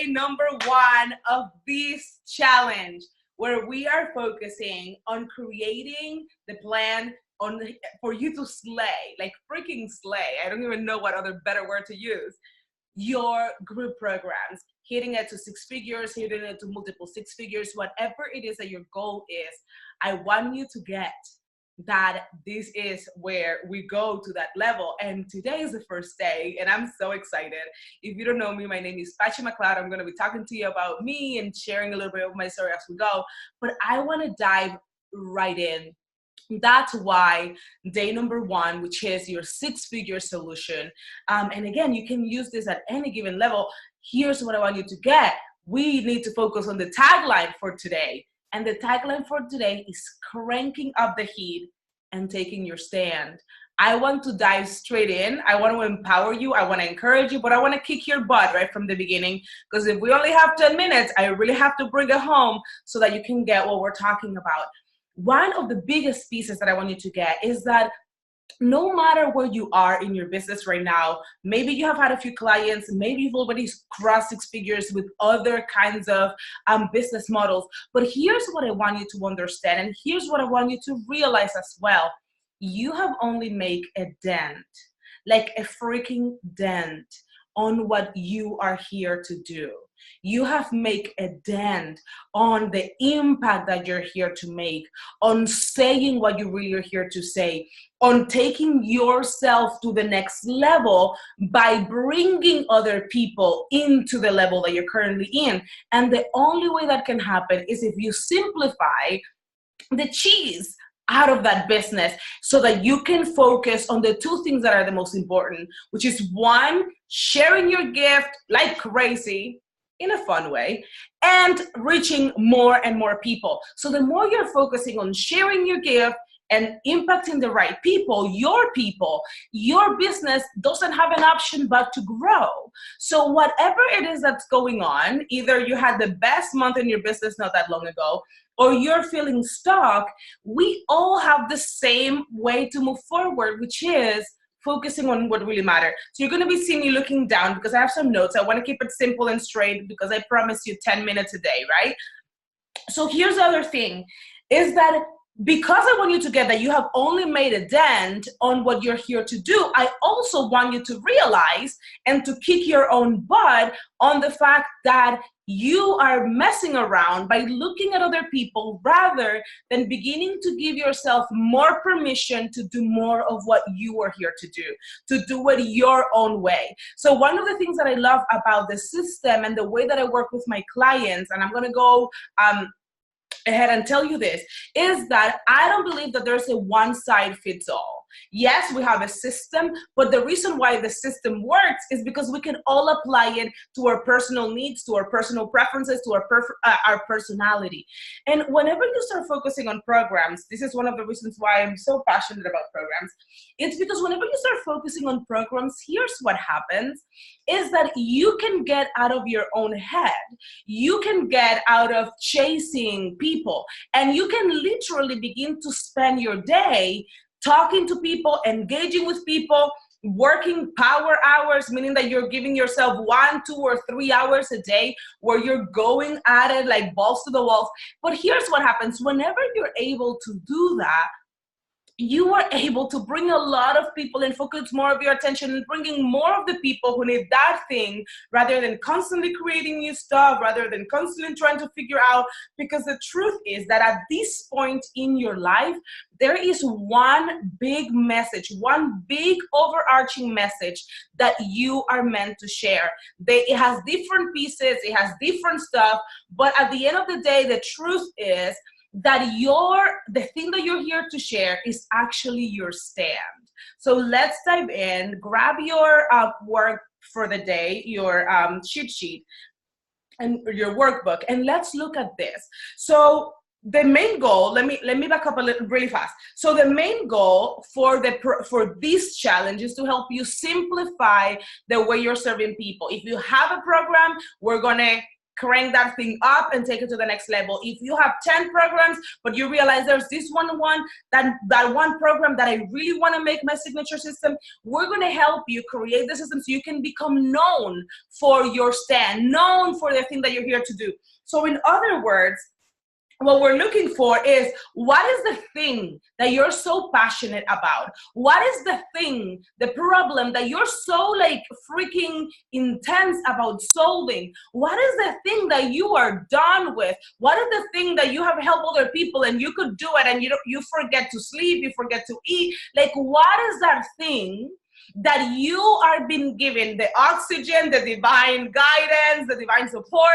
day number 1 of this challenge, where we are focusing on creating the plan for you to slay, like freaking slay. I don't even know what other better word to use. Your group programs, hitting it to 6 figures, hitting it to multiple 6 figures, whatever it is that your goal is. I want you to get that this is where we go to that level. And today is the first day, and I'm so excited. If you don't know me, my name is Pachi McLeod. I'm going to be talking to you about me and sharing a little bit of my story as we go. But I want to dive right in. That's why day number 1, which is your 6-figure solution. And again, you can use this at any given level. Here's what I want you to get. We need to focus on the tagline for today. And the tagline for today is cranking up the heat and taking your stand. I want to dive straight in. I want to empower you. I want to encourage you, but I want to kick your butt right from the beginning. Because if we only have 10 minutes, I really have to bring it home so that you can get what we're talking about. One of the biggest pieces that I want you to get is that no matter where you are in your business right now, maybe you have had a few clients, maybe you've already crossed 6 figures with other kinds of business models. But here's what I want you to understand, and here's what I want you to realize as well. You have only made a dent, like a freaking dent, on what you are here to do. You have made a dent on the impact that you're here to make, on saying what you really are here to say, on taking yourself to the next level by bringing other people into the level that you're currently in. And the only way that can happen is if you simplify the cheese out of that business so that you can focus on the 2 things that are the most important, which is 1, sharing your gift like crazy in a fun way, and reaching more and more people. So the more you're focusing on sharing your gift and impacting the right people, your business doesn't have an option but to grow. So whatever it is that's going on, either you had the best month in your business not that long ago, or you're feeling stuck, we all have the same way to move forward, which is focusing on what really matters. So you're going to be seeing me looking down because I have some notes. I want to keep it simple and straight because I promise you 10 minutes a day, right? So here's the other thing, is that because I want you to get that you have only made a dent on what you're here to do, I also want you to realize and to kick your own butt on the fact that you are messing around by looking at other people rather than beginning to give yourself more permission to do more of what you are here to do it your own way. So one of the things that I love about the system and the way that I work with my clients, and I'm going to go ahead and tell you this, is that I don't believe that there's a one size fits all. Yes, we have a system, but the reason why the system works is because we can all apply it to our personal needs, to our personal preferences, to our personality. And whenever you start focusing on programs, this is one of the reasons why I'm so passionate about programs. It's because whenever you start focusing on programs, here's what happens, is that you can get out of your own head. You can get out of chasing people, and you can literally begin to spend your day talking to people, engaging with people, working power hours, meaning that you're giving yourself 1, 2, or 3 hours a day where you're going at it like balls to the walls. But here's what happens. Whenever you're able to do that, you are able to bring a lot of people and focus more of your attention and bringing more of the people who need that thing rather than constantly creating new stuff, rather than constantly trying to figure out. Because the truth is that at this point in your life, there is one big message, one big overarching message that you are meant to share. It has different pieces, it has different stuff, but at the end of the day, the truth is that the thing that you're here to share is actually your stand. So let's dive in, grab your work for the day, your cheat sheet and your workbook, and let's look at this. So the main goal, let me back up a little really fast. So the main goal for this challenge is to help you simplify the way you're serving people. If you have a program, we're gonna crank that thing up and take it to the next level. If you have 10 programs, but you realize there's this one that one program that I really want to make my signature system, we're going to help you create the system so you can become known for your stand, known for the thing that you're here to do. So in other words, what we're looking for is, what is the thing that you're so passionate about? What is the thing, the problem that you're so like freaking intense about solving? What is the thing that you are done with? What is the thing that you have helped other people and you could do it and you forget to sleep, you forget to eat? Like, what is that thing that you are being given the oxygen, the divine guidance, the divine support?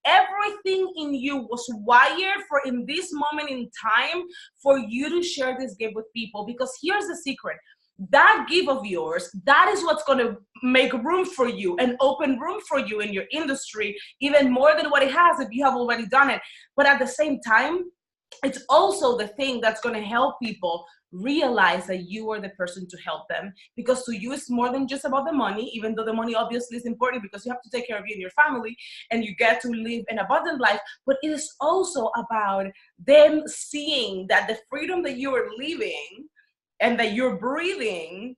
Everything in you was wired for, in this moment in time, for you to share this gift with people. Because here's the secret. That gift of yours, that is what's going to make room for you and open room for you in your industry, even more than what it has if you have already done it. But at the same time, it's also the thing that's going to help people realize that you are the person to help them. Because to you, it's more than just about the money, even though the money obviously is important because you have to take care of you and your family and you get to live an abundant life. But it is also about them seeing that the freedom that you are living and that you're breathing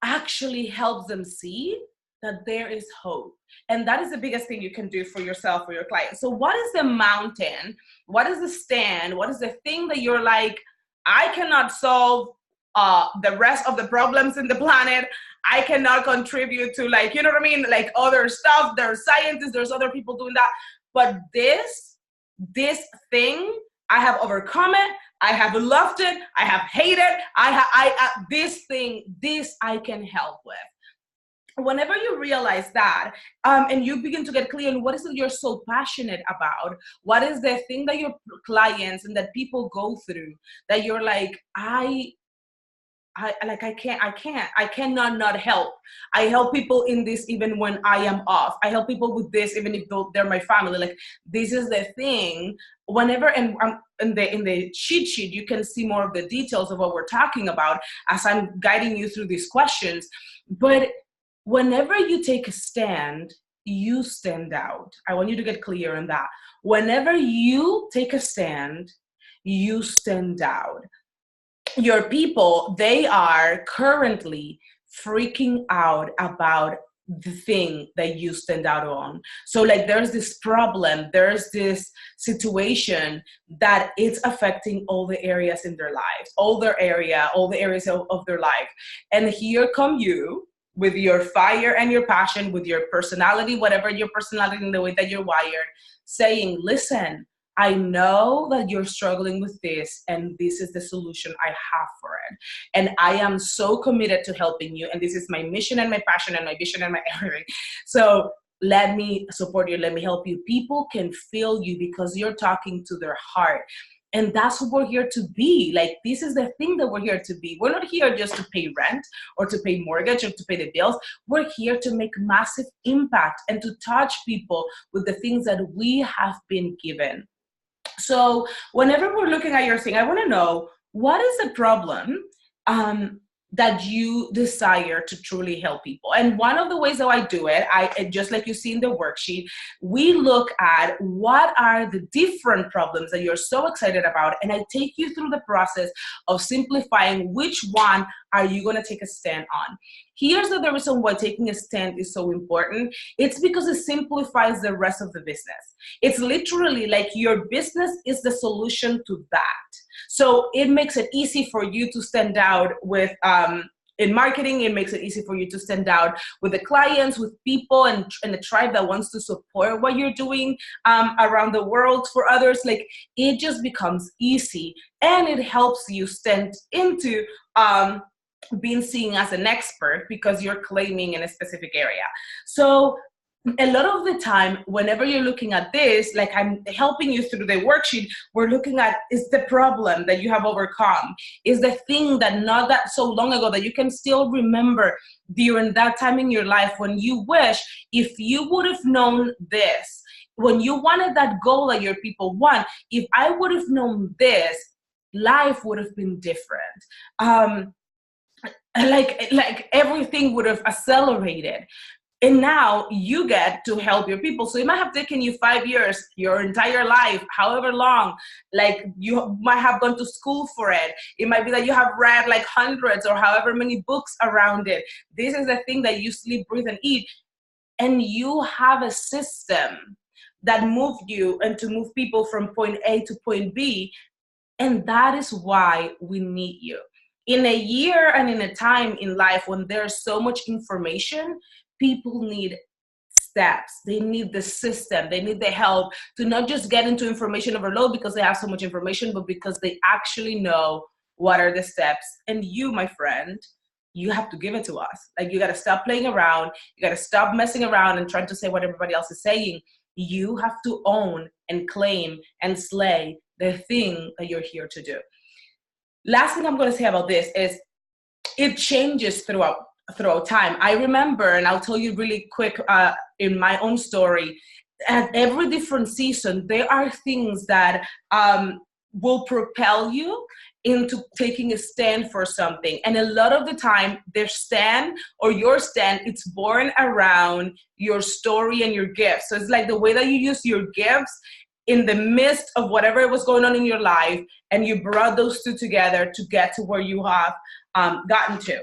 actually helps them see that there is hope. And that is the biggest thing you can do for yourself, for your clients. So what is the mountain? What is the stand? What is the thing that you're like, I cannot solve the rest of the problems in the planet. I cannot contribute to, like, you know what I mean? Like other stuff, there's scientists, there's other people doing that. But this thing, I have overcome it. I have loved it. I have hated. This thing, this I can help with. Whenever you realize that, and you begin to get clear on what is it you're so passionate about, what is the thing that your clients and that people go through, that you're like, I cannot not help. I help people in this even when I am off. I help people with this even if they're my family. Like, this is the thing. Whenever, and in the cheat sheet, you can see more of the details of what we're talking about as I'm guiding you through these questions. But whenever you take a stand, you stand out. I want you to get clear on that. Whenever you take a stand, you stand out. Your people, they are currently freaking out about the thing that you stand out on. So like, there's this problem, there's this situation that it's affecting all the areas in their lives, all the areas of their life. And here come you, with your fire and your passion, with your personality, whatever your personality in the way that you're wired, saying, listen, I know that you're struggling with this, and this is the solution I have for it. And I am so committed to helping you, and this is my mission and my passion and my vision and my everything. So let me support you, let me help you. People can feel you because you're talking to their heart. And that's what we're here to be. Like, this is the thing that we're here to be. We're not here just to pay rent or to pay mortgage or to pay the bills. We're here to make massive impact and to touch people with the things that we have been given. So whenever we're looking at your thing, I want to know, what is the problem that you desire to truly help people? And one of the ways that I do it, just like you see in the worksheet, we look at what are the different problems that you're so excited about, and I take you through the process of simplifying which one are you going to take a stand on. Here's the reason why taking a stand is so important. It's because it simplifies the rest of the business. It's literally like your business is the solution to that. So it makes it easy for you to stand out with, in marketing, it makes it easy for you to stand out with the clients, with people, and the tribe that wants to support what you're doing around the world for others. Like, it just becomes easy, and it helps you stand into being seen as an expert because you're claiming in a specific area. So a lot of the time, whenever you're looking at this, like I'm helping you through the worksheet, we're looking at, is the problem that you have overcome, is the thing that not that so long ago that you can still remember during that time in your life when you wish, if you would have known this, when you wanted that goal that your people want, if I would have known this, life would have been different. Like everything would have accelerated. And now you get to help your people. So it might have taken you 5 years, your entire life, however long, like you might have gone to school for it. It might be that you have read like hundreds or however many books around it. This is the thing that you sleep, breathe, and eat. And you have a system that moved you and to move people from point A to point B. And that is why we need you. In a year and in a time in life when there's so much information, people need steps. They need the system. They need the help to not just get into information overload because they have so much information, but because they actually know what are the steps. And you, my friend, you have to give it to us. Like, you got to stop playing around. You got to stop messing around and trying to say what everybody else is saying. You have to own and claim and slay the thing that you're here to do. Last thing I'm going to say about this is it changes throughout time. I remember, and I'll tell you really quick in my own story, at every different season, there are things that will propel you into taking a stand for something. And a lot of the time, their stand or your stand, it's born around your story and your gifts. So it's like the way that you use your gifts in the midst of whatever was going on in your life, and you brought those two together to get to where you have gotten to.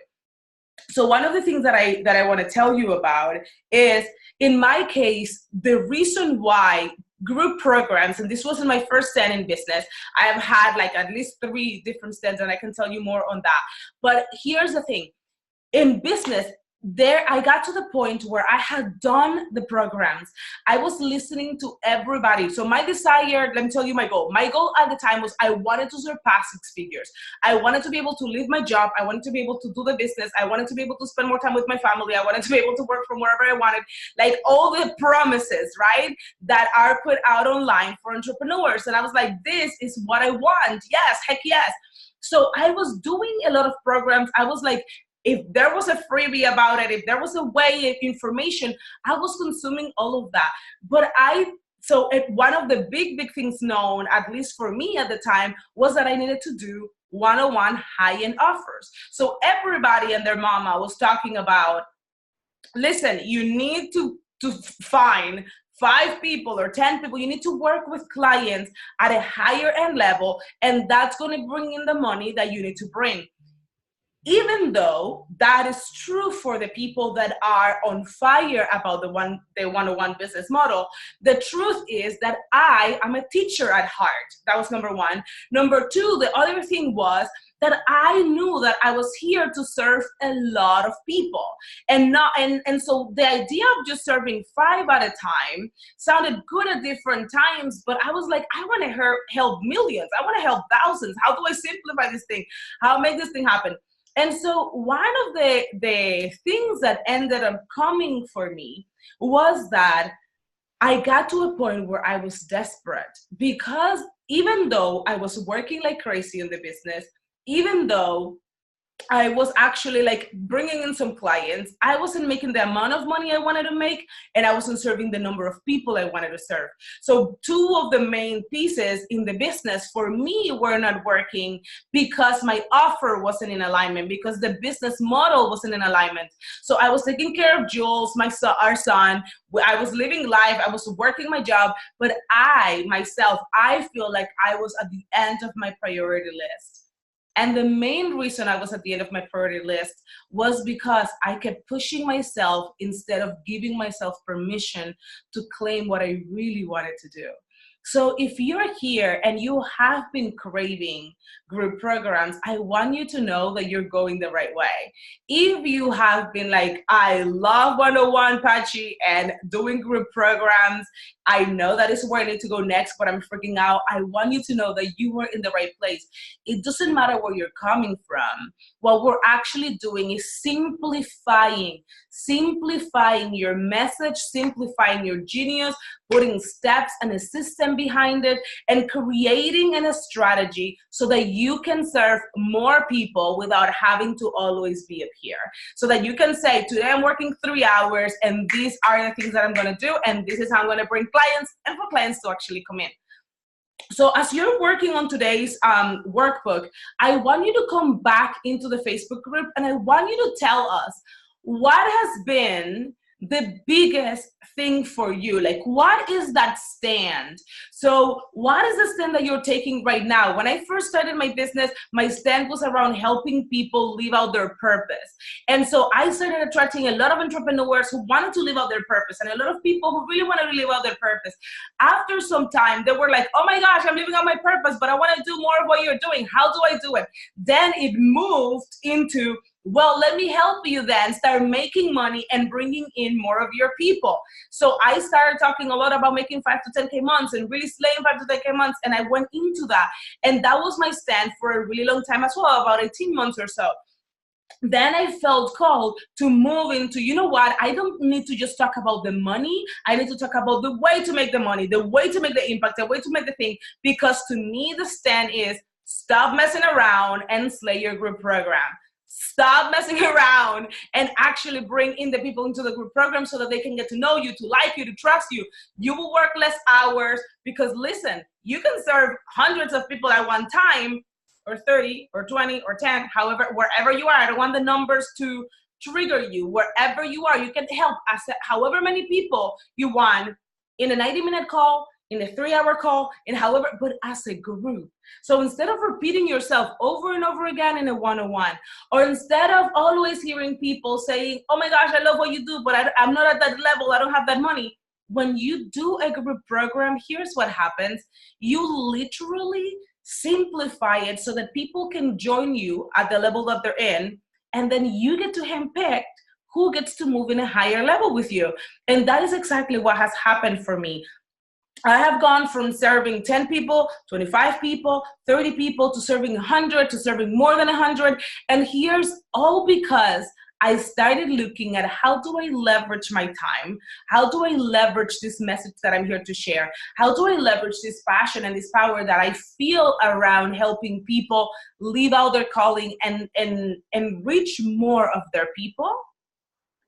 So one of the things that I want to tell you about is, in my case, the reason why group programs, and this wasn't my first stand in business. I have had like at least 3 different stands, and I can tell you more on that. But here's the thing. In business, I got to the point where I had done the programs. I was listening to everybody. So my desire, let me tell you my goal. My goal at the time was I wanted to surpass 6 figures. I wanted to be able to leave my job. I wanted to be able to do the business. I wanted to be able to spend more time with my family. I wanted to be able to work from wherever I wanted. Like all the promises, right, that are put out online for entrepreneurs. And I was like, this is what I want. Yes, heck yes. So I was doing a lot of programs. I was like, if there was a freebie about it, if there was a way of information, I was consuming all of that. But one of the big things known, at least for me at the time, was that I needed to do one-on-one high-end offers. So everybody and their mama was talking about, listen, you need to find 5 people or 10 people. You need to work with clients at a higher end level, and that's going to bring in the money that you need to bring. Even though that is true for the people that are on fire about the one-on-one business model, the truth is that I am a teacher at heart. That was number 1. Number 2, the other thing was that I knew that I was here to serve a lot of people. And so the idea of just serving 5 at a time sounded good at different times, but I was like, I want to help millions. I want to help thousands. How do I simplify this thing? How make this thing happen? And so one of the things that ended up coming for me was that I got to a point where I was desperate, because even though I was working like crazy in the business, even though I was actually like bringing in some clients, I wasn't making the amount of money I wanted to make, and I wasn't serving the number of people I wanted to serve. So 2 of the main pieces in the business for me were not working because my offer wasn't in alignment, because the business model wasn't in alignment. So I was taking care of Jules, our son. I was living life. I was working my job, but I feel like I was at the end of my priority list. And the main reason I was at the end of my priority list was because I kept pushing myself instead of giving myself permission to claim what I really wanted to do. So if you're here and you have been craving group programs, I want you to know that you're going the right way. If you have been like, I love 101 Pachi and doing group programs, I know that is where I need to go next, but I'm freaking out. I want you to know that you are in the right place. It doesn't matter where you're coming from. What we're actually doing is simplifying your message, simplifying your genius, putting steps and a system behind it, and creating a strategy so that you can serve more people without having to always be up here. So that you can say, today I'm working 3 hours and these are the things that I'm going to do, and this is how I'm going to bring clients, and for clients to actually come in. So as you're working on today's workbook, I want you to come back into the Facebook group, and I want you to tell us what has been the biggest thing for you? Like, what is that stand? So what is the stand that you're taking right now? When I first started my business, my stand was around helping people live out their purpose. And so I started attracting a lot of entrepreneurs who wanted to live out their purpose, and a lot of people who really wanted to live out their purpose. After some time, they were like, oh my gosh, I'm living out my purpose, but I want to do more of what you're doing. How do I do it? Then it moved into, well, let me help you then start making money and bringing in more of your people. So I started talking a lot about making 5 to 10K months and really slaying 5 to 10K months. And I went into that. And that was my stand for a really long time as well, about 18 months or so. Then I felt called to move into, you know what, I don't need to just talk about the money. I need to talk about the way to make the money, the way to make the impact, the way to make the thing. Because to me, the stand is stop messing around and slay your group program. Stop messing around and actually bring in the people into the group program so that they can get to know you, to like you, to trust you. You will work less hours because, listen, you can serve hundreds of people at one time, or 30 or 20 or 10, however, wherever you are. I don't want the numbers to trigger you. Wherever you are, you can help however many people you want in a 90-minute call, in a 3-hour call, in however, but as a group. So instead of repeating yourself over and over again in a one-on-one, or instead of always hearing people saying, oh my gosh, I love what you do, but I'm not at that level, I don't have that money. When you do a group program, here's what happens. You literally simplify it so that people can join you at the level that they're in, and then you get to handpick who gets to move in a higher level with you. And that is exactly what has happened for me. I have gone from serving 10 people, 25 people, 30 people, to serving 100, to serving more than 100. And here's all because I started looking at, how do I leverage my time? How do I leverage this message that I'm here to share? How do I leverage this passion and this power that I feel around helping people live out their calling and reach more of their people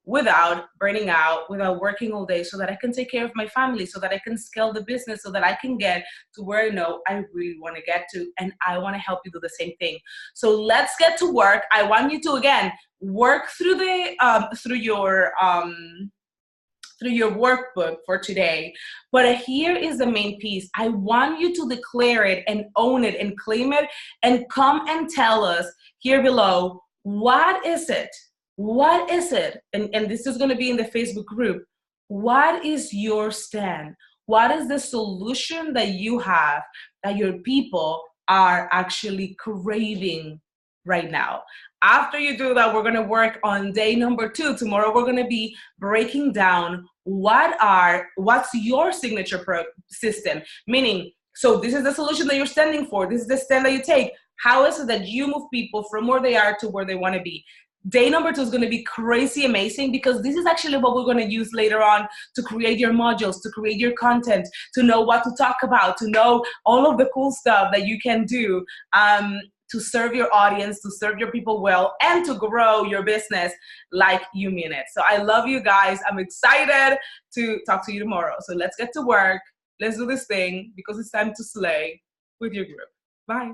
without burning out, without working all day, so that I can take care of my family, so that I can scale the business, so that I can get to where I know I really want to get to, and I want to help you do the same thing. So let's get to work. I want you to, again, work through the through your workbook for today. But here is the main piece. I want you to declare it and own it and claim it, and come and tell us here below, what is it? What is it? And this is going to be in the Facebook group. What is your stand? What is the solution that you have that your people are actually craving right now? After you do that, we're going to work on day number 2. Tomorrow, we're going to be breaking down what's your signature system, meaning, so this is the solution that you're standing for. This is the stand that you take. How is it that you move people from where they are to where they want to be? Day number 2 is going to be crazy amazing, because this is actually what we're going to use later on to create your modules, to create your content, to know what to talk about, to know all of the cool stuff that you can do to serve your audience, to serve your people well, and to grow your business like you mean it. So I love you guys. I'm excited to talk to you tomorrow. So let's get to work. Let's do this thing, because it's time to slay with your group. Bye.